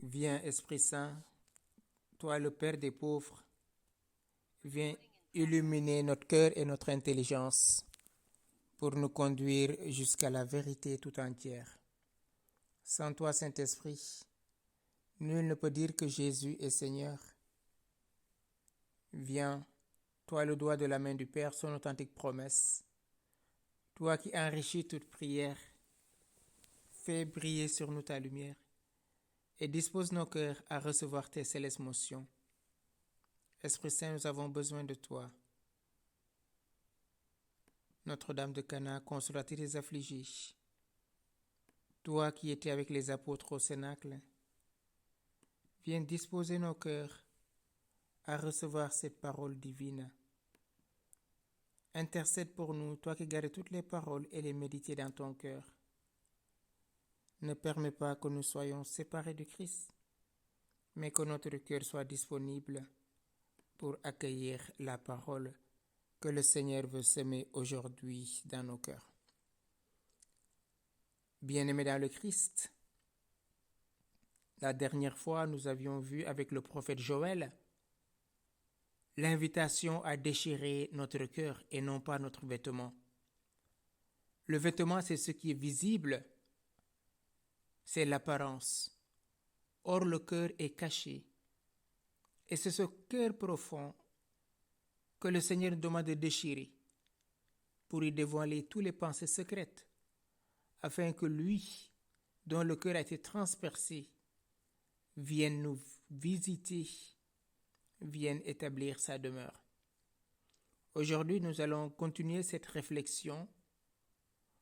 Viens, Esprit Saint, toi le Père des pauvres, viens illuminer notre cœur et notre intelligence pour nous conduire jusqu'à la vérité tout entière. Sans toi, Saint-Esprit, nul ne peut dire que Jésus est Seigneur. Viens, toi le doigt de la main du Père, son authentique promesse. Toi qui enrichis toute prière, fais briller sur nous ta lumière et dispose nos cœurs à recevoir tes célestes motions. Esprit Saint, nous avons besoin de toi. Notre-Dame de Cana, consolatrice des affligés, toi qui étais avec les apôtres au Cénacle, viens disposer nos cœurs à recevoir cette parole divine. Intercède pour nous, toi qui gardes toutes les paroles et les méditer dans ton cœur. Ne permets pas que nous soyons séparés du Christ, mais que notre cœur soit disponible pour accueillir la parole que le Seigneur veut semer aujourd'hui dans nos cœurs. Bien-aimés dans le Christ, la dernière fois, nous avions vu avec le prophète Joël l'invitation à déchirer notre cœur et non pas notre vêtement. Le vêtement, c'est ce qui est visible, c'est l'apparence. Or, le cœur est caché. Et c'est ce cœur profond que le Seigneur nous demande de déchirer pour y dévoiler toutes les pensées secrètes, afin que lui, dont le cœur a été transpercé, vienne nous visiter, vienne établir sa demeure. Aujourd'hui, nous allons continuer cette réflexion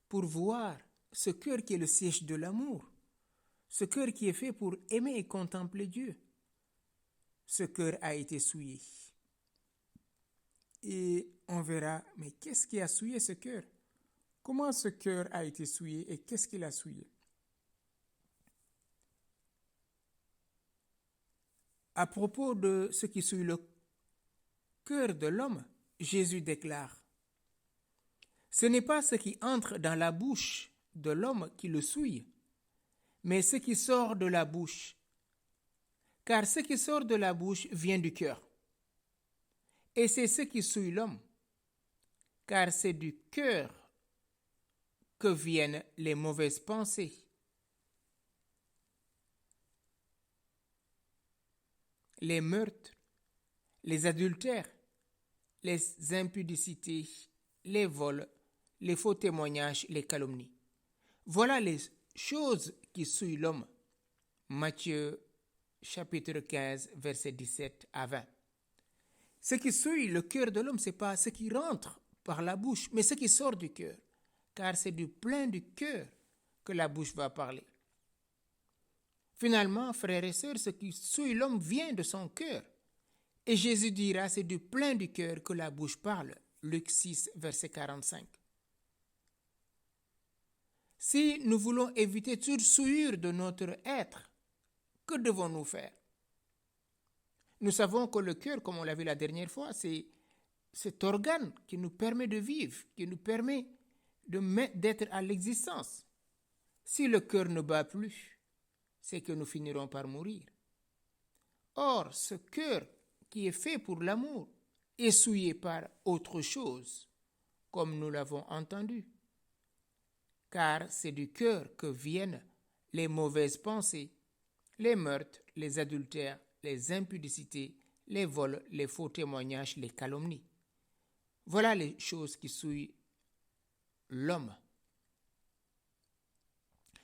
pour voir ce cœur qui est le siège de l'amour, ce cœur qui est fait pour aimer et contempler Dieu. Ce cœur a été souillé. Et on verra, mais qu'est-ce qui a souillé ce cœur? Comment ce cœur a été souillé et qu'est-ce qu'il a souillé? À propos de ce qui souille le cœur de l'homme, Jésus déclare: ce n'est pas ce qui entre dans la bouche de l'homme qui le souille, mais ce qui sort de la bouche. Car ce qui sort de la bouche vient du cœur. Et c'est ce qui souille l'homme, car c'est du cœur que viennent les mauvaises pensées, les meurtres, les adultères, les impudicités, les vols, les faux témoignages, les calomnies. Voilà les choses qui souillent l'homme. Matthieu chapitre 15, versets 17 à 20. Ce qui souille le cœur de l'homme, ce n'est pas ce qui rentre par la bouche, mais ce qui sort du cœur. Car c'est du plein du cœur que la bouche va parler. Finalement, frères et sœurs, ce qui souille l'homme vient de son cœur. Et Jésus dira, c'est du plein du cœur que la bouche parle. Luc 6, verset 45. Si nous voulons éviter toute souillure de notre être, que devons-nous faire? Nous savons que le cœur, comme on l'a vu la dernière fois, c'est cet organe qui nous permet de vivre, qui nous permet d'être à l'existence. Si le cœur ne bat plus, c'est que nous finirons par mourir. Or, ce cœur qui est fait pour l'amour est souillé par autre chose, comme nous l'avons entendu. Car c'est du cœur que viennent les mauvaises pensées, les meurtres, les adultères, les impudicités, les vols, les faux témoignages, les calomnies. Voilà les choses qui souillent l'homme.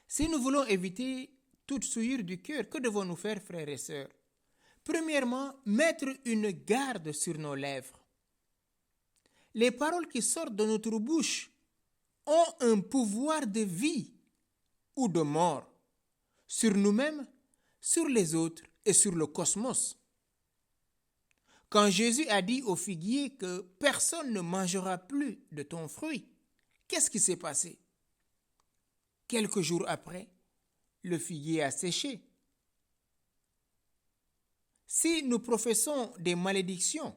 Si nous voulons éviter toute souillure du cœur, que devons-nous faire, frères et sœurs? Premièrement, mettre une garde sur nos lèvres. Les paroles qui sortent de notre bouche ont un pouvoir de vie ou de mort sur nous-mêmes, sur les autres et sur le cosmos. Quand Jésus a dit au figuier que personne ne mangera plus de ton fruit, qu'est-ce qui s'est passé? Quelques jours après, le figuier a séché. Si nous professons des malédictions,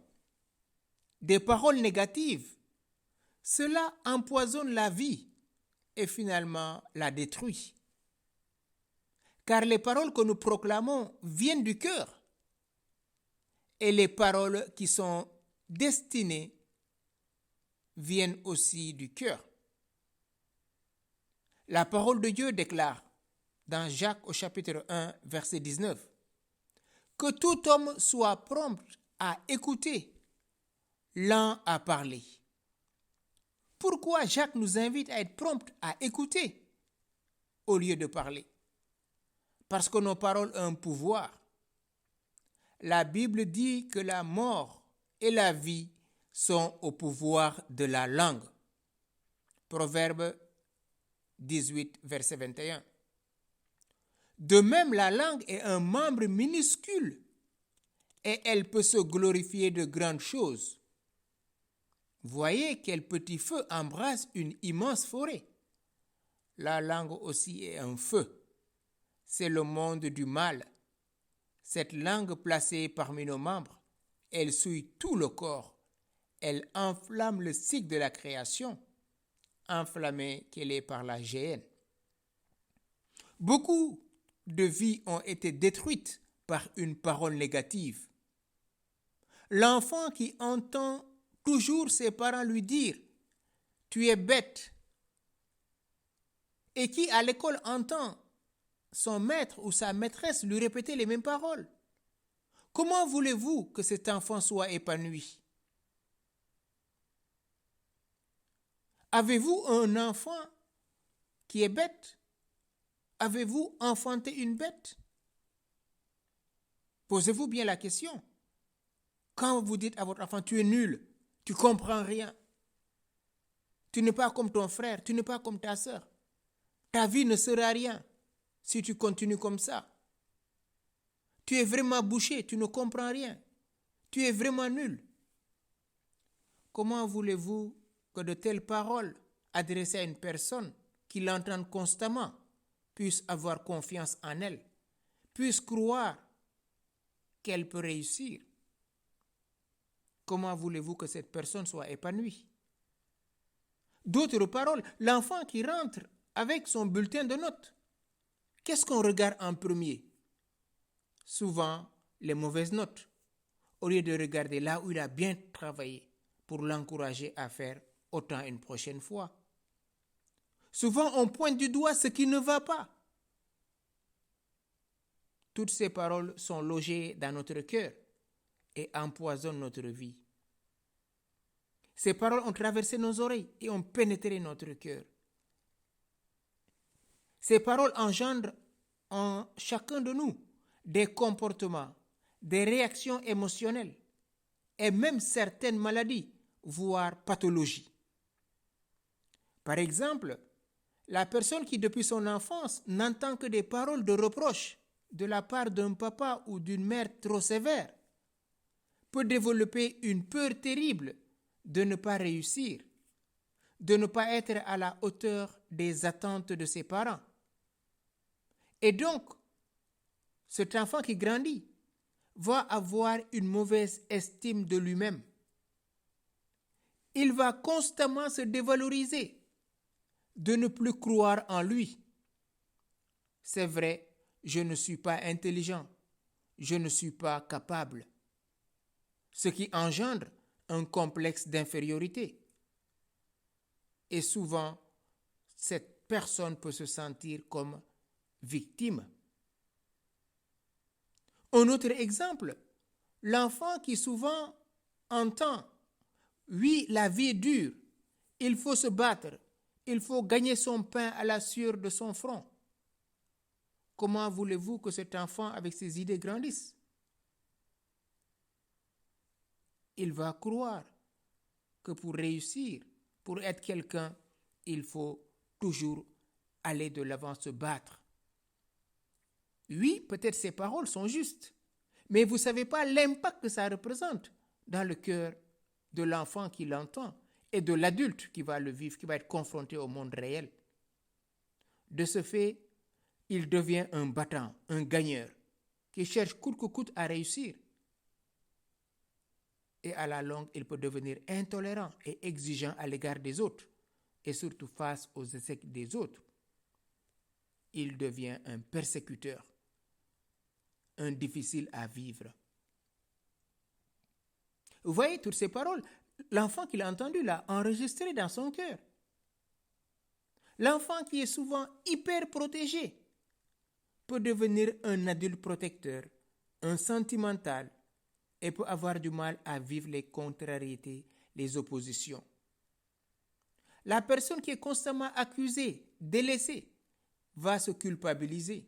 des paroles négatives, cela empoisonne la vie et finalement la détruit. car les paroles que nous proclamons viennent du cœur. Et les paroles qui sont destinées viennent aussi du cœur. La parole de Dieu déclare dans Jacques au chapitre 1, verset 19, que tout homme soit prompt à écouter, lent à parler. Pourquoi Jacques nous invite à être prompt à écouter au lieu de parler? Parce que nos paroles ont un pouvoir. La Bible dit que la mort et la vie sont au pouvoir de la langue. Proverbe 18, verset 21. De même, la langue est un membre minuscule et elle peut se glorifier de grandes choses. Voyez quel petit feu embrase une immense forêt. La langue aussi est un feu. C'est le monde du mal. Cette langue placée parmi nos membres, elle souille tout le corps. Elle enflamme le cycle de la création, enflammée qu'elle est par la géhenne. Beaucoup de vies ont été détruites par une parole négative. L'enfant qui entend toujours ses parents lui dire « tu es bête » et qui à l'école entend son maître ou sa maîtresse lui répéter les mêmes paroles. Comment voulez-vous que cet enfant soit épanoui? Avez-vous un enfant qui est bête? Avez-vous enfanté une bête? Posez-vous bien la question. Quand vous dites à votre enfant, tu es nul, tu ne comprends rien, tu n'es pas comme ton frère, tu n'es pas comme ta sœur, ta vie ne sera rien si tu continues comme ça. Tu es vraiment bouché, tu ne comprends rien, tu es vraiment nul. Comment voulez-vous que de telles paroles adressées à une personne qui l'entend constamment puisse avoir confiance en elle, puisse croire qu'elle peut réussir? Comment voulez-vous que cette personne soit épanouie? D'autres paroles, l'enfant qui rentre avec son bulletin de notes, qu'est-ce qu'on regarde en premier? Souvent, les mauvaises notes, au lieu de regarder là où il a bien travaillé pour l'encourager à faire autant une prochaine fois. Souvent, on pointe du doigt ce qui ne va pas. Toutes ces paroles sont logées dans notre cœur et empoisonnent notre vie. Ces paroles ont traversé nos oreilles et ont pénétré notre cœur. Ces paroles engendrent en chacun de nous des comportements, des réactions émotionnelles et même certaines maladies, voire pathologies. Par exemple, la personne qui depuis son enfance n'entend que des paroles de reproche de la part d'un papa ou d'une mère trop sévère peut développer une peur terrible de ne pas réussir, de ne pas être à la hauteur des attentes de ses parents. Et donc, cet enfant qui grandit va avoir une mauvaise estime de lui-même. Il va constamment se dévaloriser, de ne plus croire en lui. C'est vrai, je ne suis pas intelligent, je ne suis pas capable. Ce qui engendre un complexe d'infériorité. Et souvent, cette personne peut se sentir comme victime. Un autre exemple, l'enfant qui souvent entend « oui, la vie est dure, il faut se battre, il faut gagner son pain à la sueur de son front ». Comment voulez-vous que cet enfant avec ses idées grandisse? Il va croire que pour réussir, pour être quelqu'un, il faut toujours aller de l'avant, se battre. Oui, peut-être ces paroles sont justes, mais vous ne savez pas l'impact que ça représente dans le cœur de l'enfant qui l'entend et de l'adulte qui va le vivre, qui va être confronté au monde réel. De ce fait, il devient un battant, un gagneur, qui cherche coûte que coûte à réussir. Et à la longue, il peut devenir intolérant et exigeant à l'égard des autres, et surtout face aux échecs des autres. il devient un persécuteur, un difficile à vivre. Vous voyez toutes ces paroles, l'enfant qui l'a entendu l'a enregistré dans son cœur. L'enfant qui est souvent hyper protégé peut devenir un adulte protecteur, un sentimental, et peut avoir du mal à vivre les contrariétés, les oppositions. La personne qui est constamment accusée, délaissée, va se culpabiliser.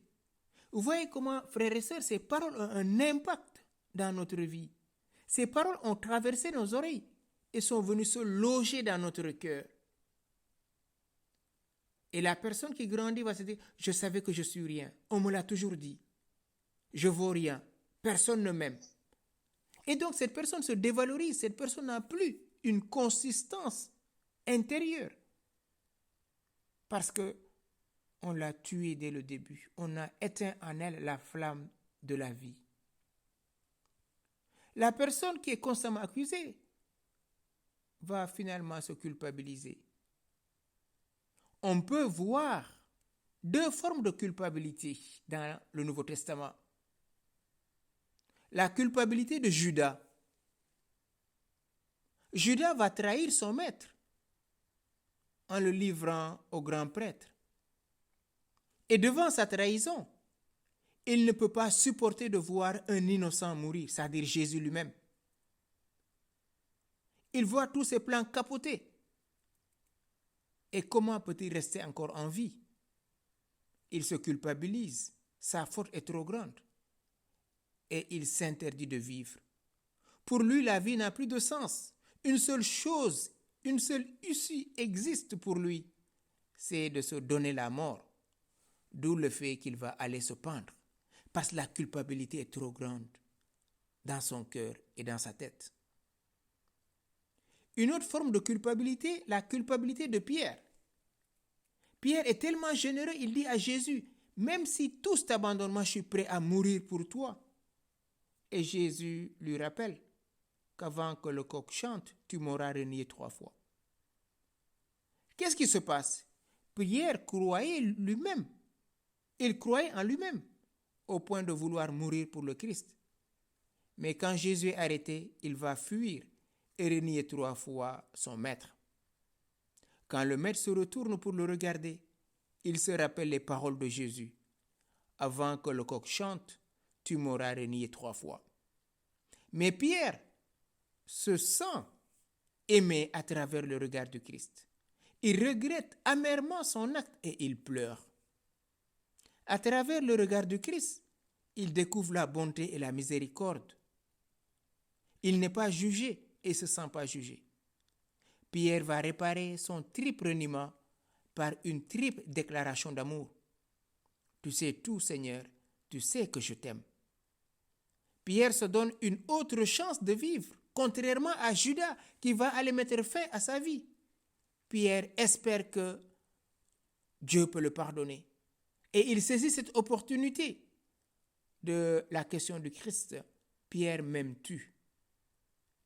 Vous voyez comment, frères et sœurs, ces paroles ont un impact dans notre vie. Ces paroles ont traversé nos oreilles et sont venues se loger dans notre cœur. Et la personne qui grandit va se dire, je savais que je suis rien. On me l'a toujours dit. Je vaux rien. Personne ne m'aime. Et donc cette personne se dévalorise. Cette personne n'a plus une consistance intérieure. Parce que on l'a tuée dès le début. On a éteint en elle la flamme de la vie. La personne qui est constamment accusée va finalement se culpabiliser. On peut voir deux formes de culpabilité dans le Nouveau Testament. La culpabilité de Judas. Judas va trahir son maître en le livrant au grand prêtre. Et devant sa trahison, il ne peut pas supporter de voir un innocent mourir, c'est-à-dire Jésus lui-même. Il voit tous ses plans capoter. Et comment peut-il rester encore en vie? Il se culpabilise, sa faute est trop grande. Et il s'interdit de vivre. Pour lui, la vie n'a plus de sens. Une seule chose, une seule issue existe pour lui, c'est de se donner la mort. D'où le fait qu'il va aller se pendre. Parce que la culpabilité est trop grande dans son cœur et dans sa tête. Une autre forme de culpabilité, la culpabilité de Pierre. Pierre est tellement généreux, il dit à Jésus, même si tous t'abandonnent, moi je suis prêt à mourir pour toi. Et Jésus lui rappelle qu'avant que le coq chante, tu m'auras renié 3 fois. Qu'est-ce qui se passe? Pierre croyait lui-même. Il croyait en lui-même, au point de vouloir mourir pour le Christ. Mais quand Jésus est arrêté, il va fuir et renier 3 fois son maître. Quand le maître se retourne pour le regarder, il se rappelle les paroles de Jésus. Avant que le coq chante, tu m'auras renié 3 fois. Mais Pierre se sent aimé à travers le regard du Christ. Il regrette amèrement son acte et il pleure. À travers le regard du Christ, il découvre la bonté et la miséricorde. Il n'est pas jugé et ne se sent pas jugé. Pierre va réparer son triple reniement par une triple déclaration d'amour. Tu sais tout, Seigneur, tu sais que je t'aime. Pierre se donne une autre chance de vivre, contrairement à Judas qui va aller mettre fin à sa vie. Pierre espère que Dieu peut le pardonner. Et il saisit cette opportunité de la question du Christ. Pierre m'aimes-tu?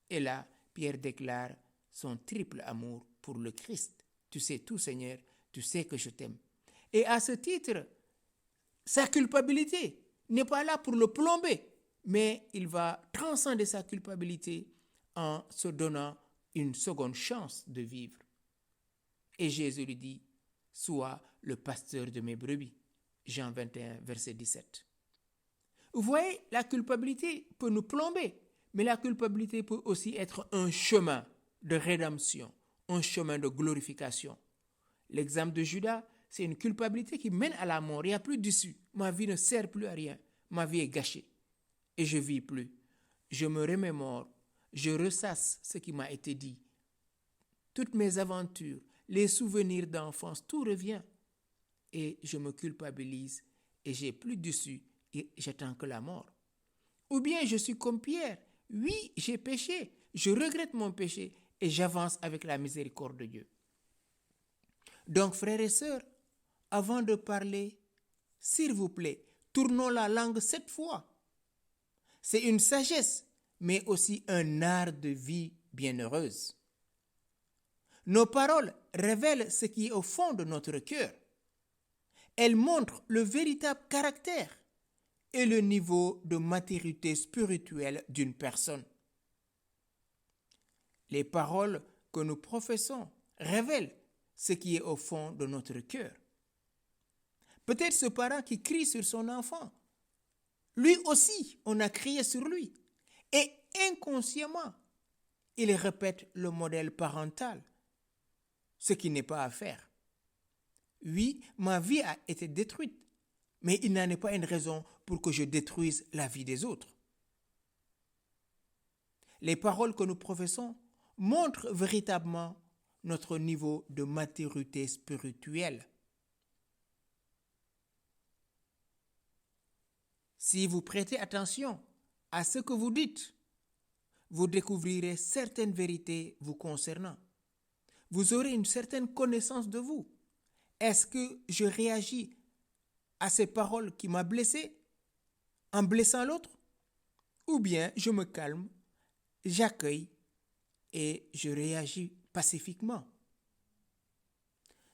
Et là, Pierre déclare son triple amour pour le Christ. Tu sais tout, Seigneur, tu sais que je t'aime. Et à ce titre, sa culpabilité n'est pas là pour le plomber, mais il va transcender sa culpabilité en se donnant une seconde chance de vivre. Et Jésus lui dit, sois le pasteur de mes brebis. Jean 21, verset 17. Vous voyez, la culpabilité peut nous plomber, mais la culpabilité peut aussi être un chemin de rédemption, un chemin de glorification. L'exemple de Judas, c'est une culpabilité qui mène à la mort. Il n'y a plus d'issue. Ma vie ne sert plus à rien. Ma vie est gâchée. Et je ne vis plus. Je me remémore. Je ressasse ce qui m'a été dit. Toutes mes aventures, les souvenirs d'enfance, tout revient. Et je me culpabilise et j'ai plus d'issue et j'attends que la mort. Ou bien je suis comme Pierre. Oui, j'ai péché. Je regrette mon péché et j'avance avec la miséricorde de Dieu. Donc, frères et sœurs, avant de parler, s'il vous plaît, tournons la langue 7 fois. C'est une sagesse, mais aussi un art de vie bienheureuse. Nos paroles révèlent ce qui est au fond de notre cœur. elle montre le véritable caractère et le niveau de maturité spirituelle d'une personne. Les paroles que nous professons révèlent ce qui est au fond de notre cœur. Peut-être ce parent qui crie sur son enfant, lui aussi, on a crié sur lui. Et inconsciemment, il répète le modèle parental, ce qui n'est pas à faire. Oui, ma vie a été détruite, mais il n'en est pas une raison pour que je détruise la vie des autres. Les paroles que nous professons montrent véritablement notre niveau de maturité spirituelle. Si vous prêtez attention à ce que vous dites, vous découvrirez certaines vérités vous concernant. Vous aurez une certaine connaissance de vous. Est-ce que je réagis à ces paroles qui m'ont blessé en blessant l'autre? Ou bien je me calme, j'accueille et je réagis pacifiquement.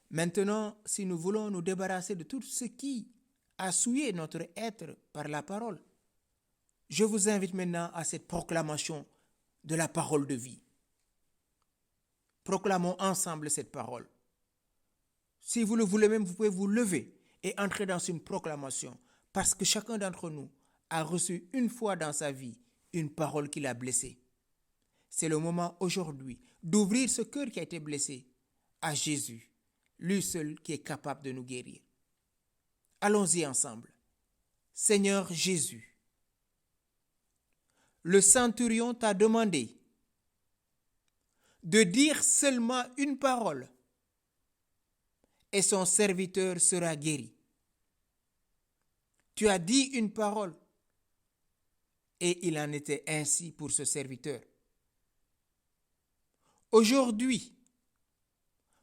Maintenant, si nous voulons nous débarrasser de tout ce qui a souillé notre être par la parole, je vous invite maintenant à cette proclamation de la parole de vie. Proclamons ensemble cette parole. Si vous le voulez même, vous pouvez vous lever et entrer dans une proclamation, parce que chacun d'entre nous a reçu une fois dans sa vie une parole qui l'a blessé. C'est le moment aujourd'hui d'ouvrir ce cœur qui a été blessé à Jésus, lui seul qui est capable de nous guérir. Allons-y ensemble. Seigneur Jésus, le centurion t'a demandé de dire seulement une parole et son serviteur sera guéri. Tu as dit une parole et il en était ainsi pour ce serviteur. Aujourd'hui,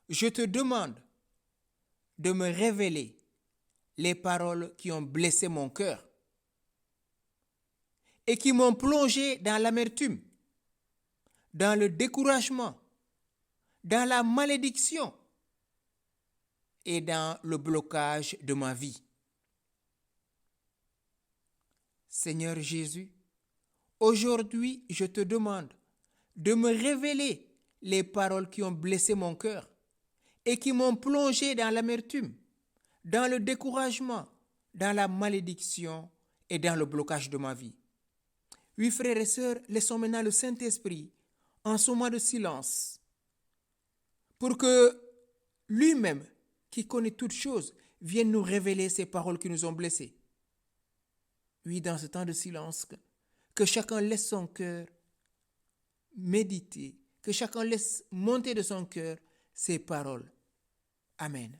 je te demande de me révéler les paroles qui ont blessé mon cœur et qui m'ont plongé dans l'amertume, dans le découragement, dans la malédiction et dans le blocage de ma vie. Seigneur Jésus, aujourd'hui, je te demande de me révéler les paroles qui ont blessé mon cœur et qui m'ont plongé dans l'amertume, dans le découragement, dans la malédiction et dans le blocage de ma vie. Oui, frères et sœurs, laissons maintenant le Saint-Esprit en ce moment de silence pour que lui-même, qui connaît toutes choses, vienne nous révéler ces paroles qui nous ont blessés. Oui, dans ce temps de silence, que chacun laisse son cœur méditer, que chacun laisse monter de son cœur ces paroles. Amen.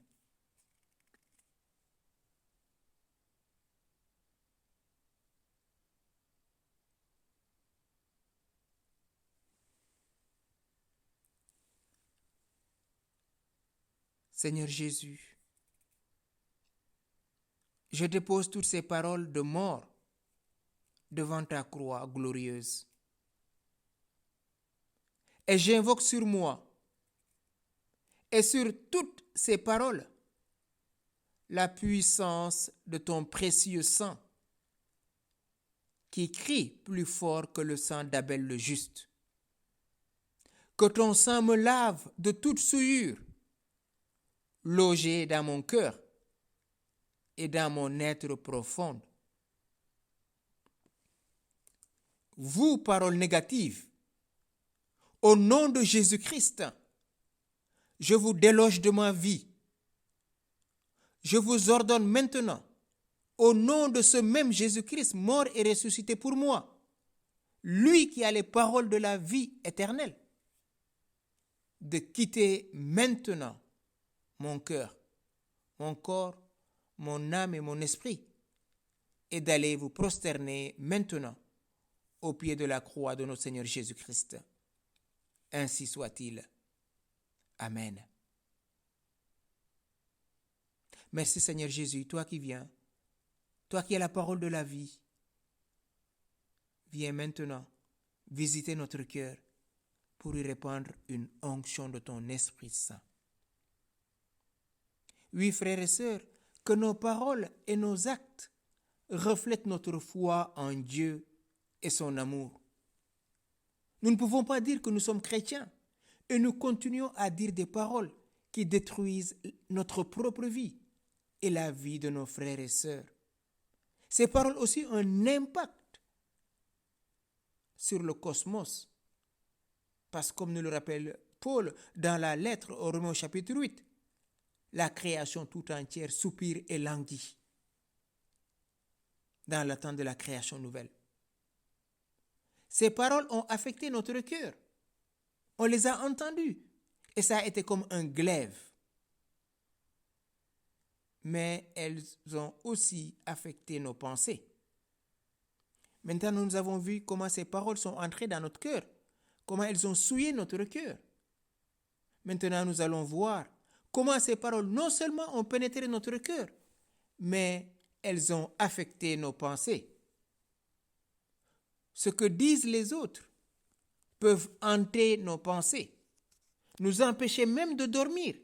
Seigneur Jésus, je dépose toutes ces paroles de mort devant ta croix glorieuse. Et j'invoque sur moi et sur toutes ces paroles la puissance de ton précieux sang qui crie plus fort que le sang d'Abel le juste. Que ton sang me lave de toute souillure logée dans mon cœur et dans mon être profond. Vous, paroles négatives, au nom de Jésus-Christ, je vous déloge de ma vie. Je vous ordonne maintenant, au nom de ce même Jésus-Christ mort et ressuscité pour moi, lui qui a les paroles de la vie éternelle, de quitter maintenant mon cœur, mon corps, mon âme et mon esprit, et d'aller vous prosterner maintenant au pied de la croix de notre Seigneur Jésus-Christ. Ainsi soit-il. Amen. Merci Seigneur Jésus, toi qui viens, toi qui as la parole de la vie. Viens maintenant visiter notre cœur pour y répandre une onction de ton Esprit Saint. Oui, frères et sœurs, que nos paroles et nos actes reflètent notre foi en Dieu et son amour. Nous ne pouvons pas dire que nous sommes chrétiens et nous continuons à dire des paroles qui détruisent notre propre vie et la vie de nos frères et sœurs. Ces paroles aussi ont un impact sur le cosmos. Parce que comme nous le rappelle Paul dans la lettre aux Romains chapitre 8, la création tout entière soupire et languit dans l'attente de la création nouvelle. Ces paroles ont affecté notre cœur. On les a entendues et ça a été comme un glaive. Mais elles ont aussi affecté nos pensées. Maintenant, nous avons vu comment ces paroles sont entrées dans notre cœur, comment elles ont souillé notre cœur. Maintenant, nous allons voir comment ces paroles non seulement ont pénétré notre cœur, mais elles ont affecté nos pensées. Ce que disent les autres peuvent hanter nos pensées, nous empêcher même de dormir.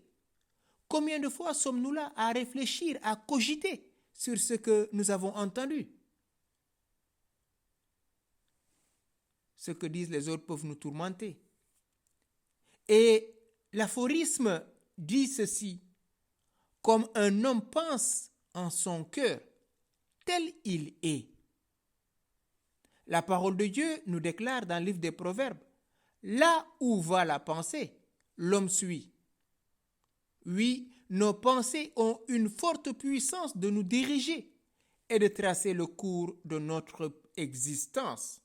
Combien de fois sommes-nous là à réfléchir, à cogiter sur ce que nous avons entendu? Ce que disent les autres peuvent nous tourmenter. Et l'aphorisme dit ceci: comme un homme pense en son cœur, tel il est. La parole de Dieu nous déclare dans le livre des Proverbes: là où va la pensée, l'homme suit. Oui, nos pensées ont une forte puissance de nous diriger et de tracer le cours de notre existence.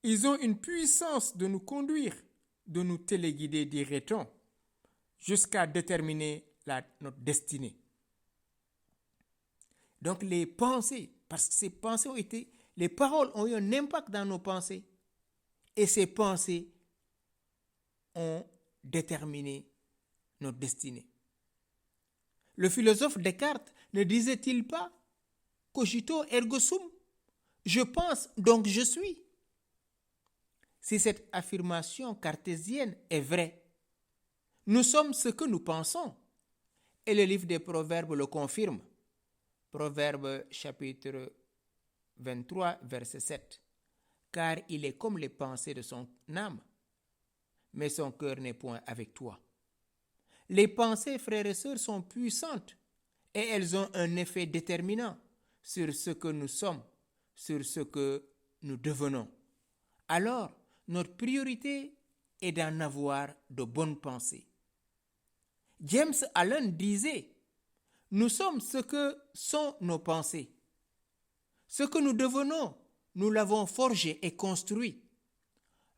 Ils ont une puissance de nous conduire, de nous téléguider, dirait-on, jusqu'à déterminer notre destinée. Donc les pensées, parce que ces pensées ont été, les paroles ont eu un impact dans nos pensées, et ces pensées ont déterminé notre destinée. Le philosophe Descartes ne disait-il pas cogito ergo sum, je pense donc je suis? Si cette affirmation cartésienne est vraie, nous sommes ce que nous pensons, et le livre des Proverbes le confirme. Proverbes chapitre 23, verset 7. Car il est comme les pensées de son âme, mais son cœur n'est point avec toi. Les pensées, frères et sœurs, sont puissantes et elles ont un effet déterminant sur ce que nous sommes, sur ce que nous devenons. Alors, notre priorité est d'en avoir de bonnes pensées. James Allen disait: nous sommes ce que sont nos pensées. Ce que nous devenons, nous l'avons forgé et construit.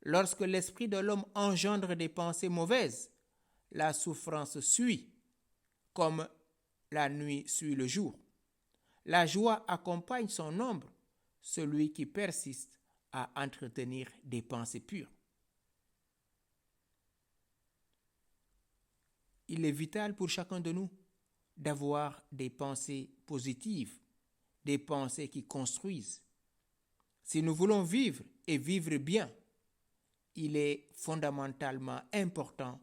Lorsque l'esprit de l'homme engendre des pensées mauvaises, la souffrance suit, comme la nuit suit le jour. La joie accompagne son ombre, celui qui persiste à entretenir des pensées pures. Il est vital pour chacun de nous d'avoir des pensées positives, des pensées qui construisent. Si nous voulons vivre et vivre bien, il est fondamentalement important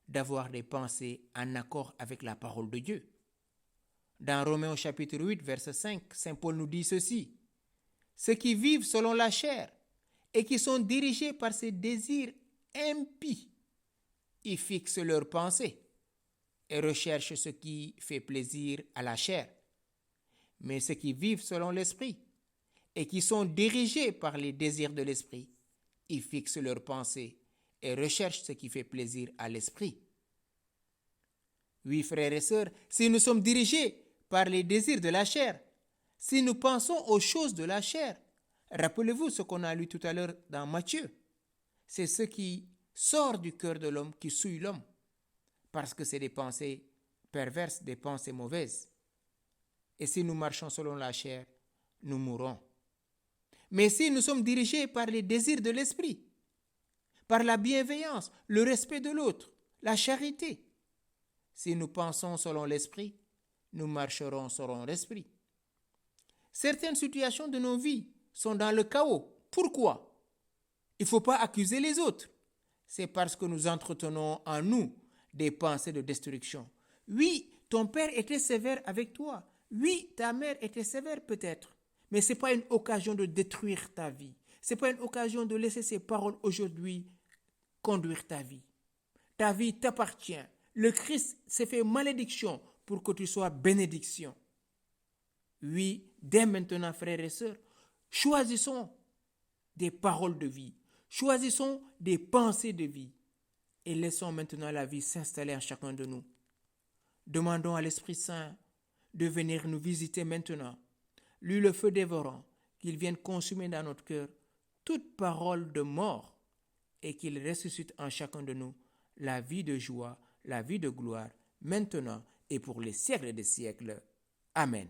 d'avoir des pensées en accord avec la parole de Dieu. Dans Romains chapitre 8, verset 5, Saint Paul nous dit ceci: ceux qui vivent selon la chair et qui sont dirigés par ces désirs impies, ils fixent leurs pensées et recherchent ce qui fait plaisir à la chair. Mais ceux qui vivent selon l'esprit et qui sont dirigés par les désirs de l'esprit, ils fixent leurs pensées et recherchent ce qui fait plaisir à l'esprit. Oui, frères et sœurs, si nous sommes dirigés par les désirs de la chair, si nous pensons aux choses de la chair, rappelez-vous ce qu'on a lu tout à l'heure dans Matthieu. C'est ce qui sort du cœur de l'homme qui souille l'homme, parce que c'est des pensées perverses, des pensées mauvaises. Et si nous marchons selon la chair, nous mourrons. Mais si nous sommes dirigés par les désirs de l'esprit, par la bienveillance, le respect de l'autre, la charité, si nous pensons selon l'esprit, nous marcherons selon l'esprit. Certaines situations de nos vies sont dans le chaos. Pourquoi? Il ne faut pas accuser les autres. C'est parce que nous entretenons en nous des pensées de destruction. Oui, ton père était sévère avec toi. Oui, ta mère était sévère peut-être. Mais ce n'est pas une occasion de détruire ta vie. Ce n'est pas une occasion de laisser ces paroles aujourd'hui conduire ta vie. Ta vie t'appartient. Le Christ s'est fait malédiction pour que tu sois bénédiction. Oui, dès maintenant, frères et sœurs, choisissons des paroles de vie. Choisissons des pensées de vie. Et laissons maintenant la vie s'installer en chacun de nous. Demandons à l'Esprit Saint de venir nous visiter maintenant. Lui, le feu dévorant, qu'il vienne consumer dans notre cœur toute parole de mort et qu'il ressuscite en chacun de nous la vie de joie, la vie de gloire, maintenant et pour les siècles des siècles. Amen.